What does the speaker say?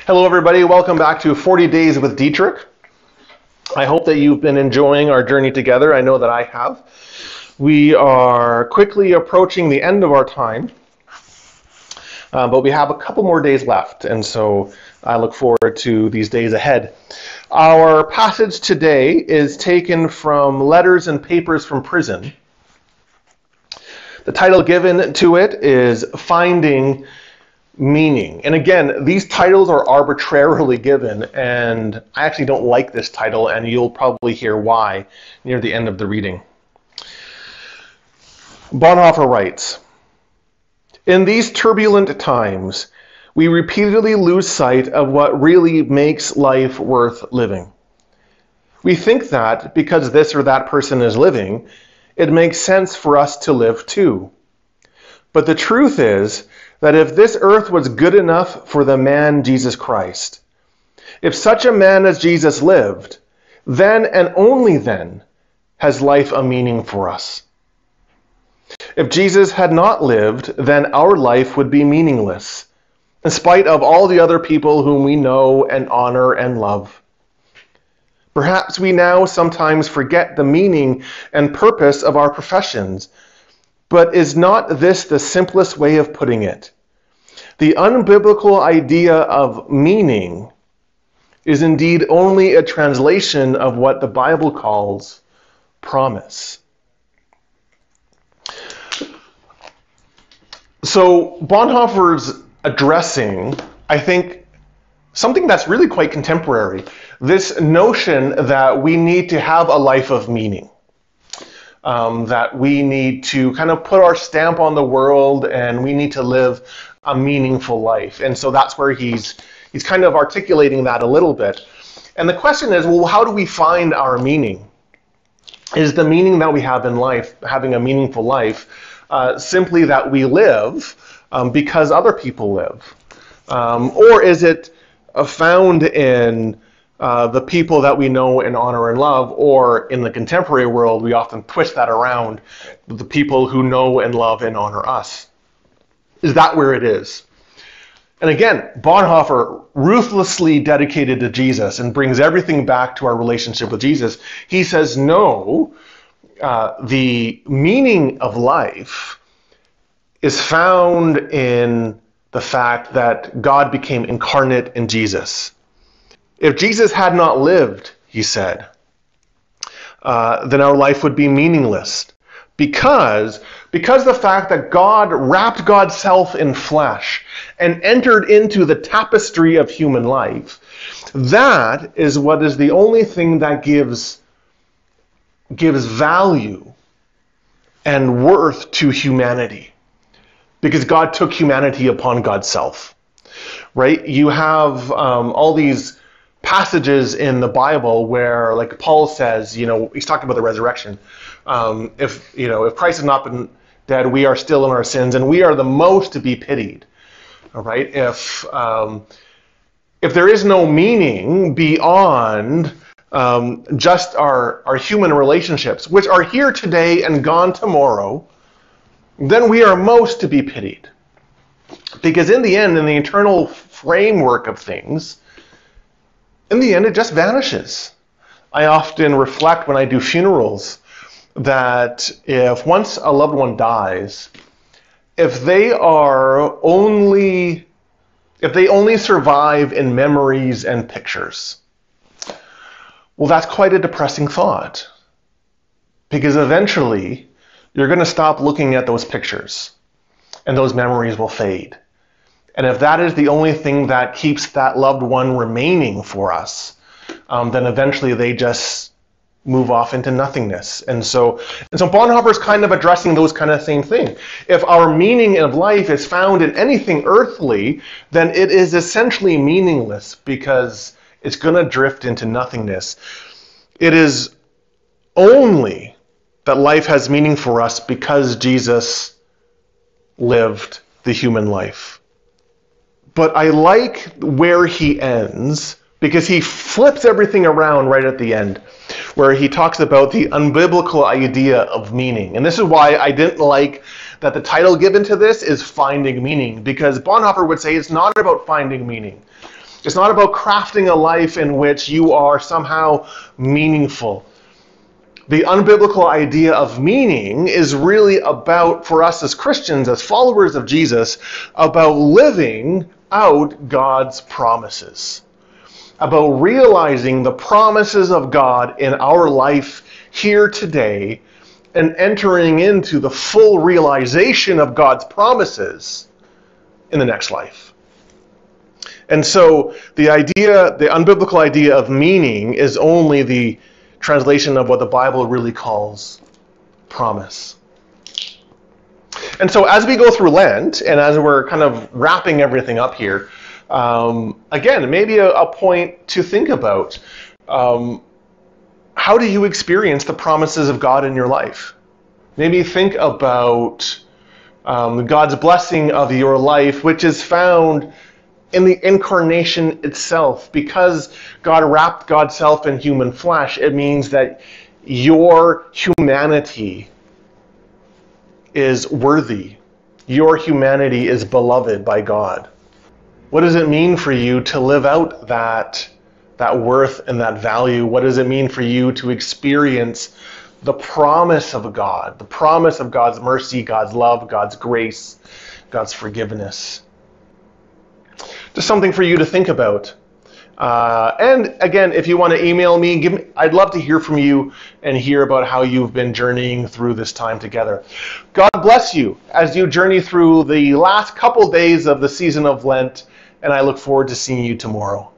Hello everybody, welcome back to 40 Days with Dietrich. I hope that you've been enjoying our journey together. I know that I have. We are quickly approaching the end of our time, but we have a couple more days left, and so I look forward to these days ahead. Our passage today is taken from Letters and Papers from Prison. The title given to it is Finding Meaning. And again, these titles are arbitrarily given, and I actually don't like this title, and you'll probably hear why near the end of the reading. Bonhoeffer writes, "In these turbulent times, we repeatedly lose sight of what really makes life worth living. We think that because this or that person is living, it makes sense for us to live too. But the truth is that if this earth was good enough for the man Jesus Christ, if such a man as Jesus lived, then and only then has life a meaning for us. If Jesus had not lived, then our life would be meaningless, in spite of all the other people whom we know and honor and love. Perhaps we now sometimes forget the meaning and purpose of our professions, but is not this the simplest way of putting it? The unbiblical idea of meaning is indeed only a translation of what the Bible calls promise." So Bonhoeffer's addressing, I think, something that's really quite contemporary. This notion that we need to have a life of meaning. That we need to kind of put our stamp on the world and we need to live a meaningful life. And so that's where he's kind of articulating that a little bit. And the question is, well, how do we find our meaning? Is the meaning that we have in life, having a meaningful life, simply that we live because other people live? Or is it found in the people that we know and honor and love, or in the contemporary world, we often twist that around, the people who know and love and honor us? Is that where it is? And again, Bonhoeffer, ruthlessly dedicated to Jesus and brings everything back to our relationship with Jesus. He says, no, the meaning of life is found in the fact that God became incarnate in Jesus. If Jesus had not lived, he said, then our life would be meaningless. Because the fact that God wrapped God's self in flesh and entered into the tapestry of human life, that is what is the only thing that gives value and worth to humanity. Because God took humanity upon God's self. Right? You have all these passages in the Bible where, like Paul says, he's talking about the resurrection. If Christ has not been dead, we are still in our sins, and we are the most to be pitied. All right. If there is no meaning beyond just our human relationships, which are here today and gone tomorrow, then we are most to be pitied. Because in the end, in the eternal framework of things, in the end, it just vanishes. I often reflect when I do funerals that if once a loved one dies, if they only survive in memories and pictures, well, that's quite a depressing thought. Because eventually, you're going to stop looking at those pictures, and those memories will fade. And if that is the only thing that keeps that loved one remaining for us, then eventually they just move off into nothingness. And so Bonhoeffer is kind of addressing those kind of same thing. If our meaning of life is found in anything earthly, then it is essentially meaningless because it's going to drift into nothingness. It is only that life has meaning for us because Jesus lived the human life. But I like where he ends because he flips everything around right at the end, where he talks about the unbiblical idea of meaning. And this is why I didn't like that the title given to this is Finding Meaning, because Bonhoeffer would say it's not about finding meaning. It's not about crafting a life in which you are somehow meaningful. The unbiblical idea of meaning is really about, for us as Christians, as followers of Jesus, about living out God's promises, about realizing the promises of God in our life here today and entering into the full realization of God's promises in the next life. And so the unbiblical idea of meaning is only the translation of what the Bible really calls promise. And so as we go through Lent, and as we're kind of wrapping everything up here, again, maybe a point to think about. How do you experience the promises of God in your life? Maybe think about God's blessing of your life, which is found in the incarnation itself. Because God wrapped God's self in human flesh, it means that your humanity is worthy. Your humanity is beloved by God. What does it mean for you to live out that worth and that value? What does it mean for you to experience the promise of God, the promise of God's mercy, God's love, God's grace, God's forgiveness? Just something for you to think about. And again, if you want to email me, I'd love to hear from you and hear about how you've been journeying through this time together. God bless you as you journey through the last couple days of the season of Lent, and I look forward to seeing you tomorrow.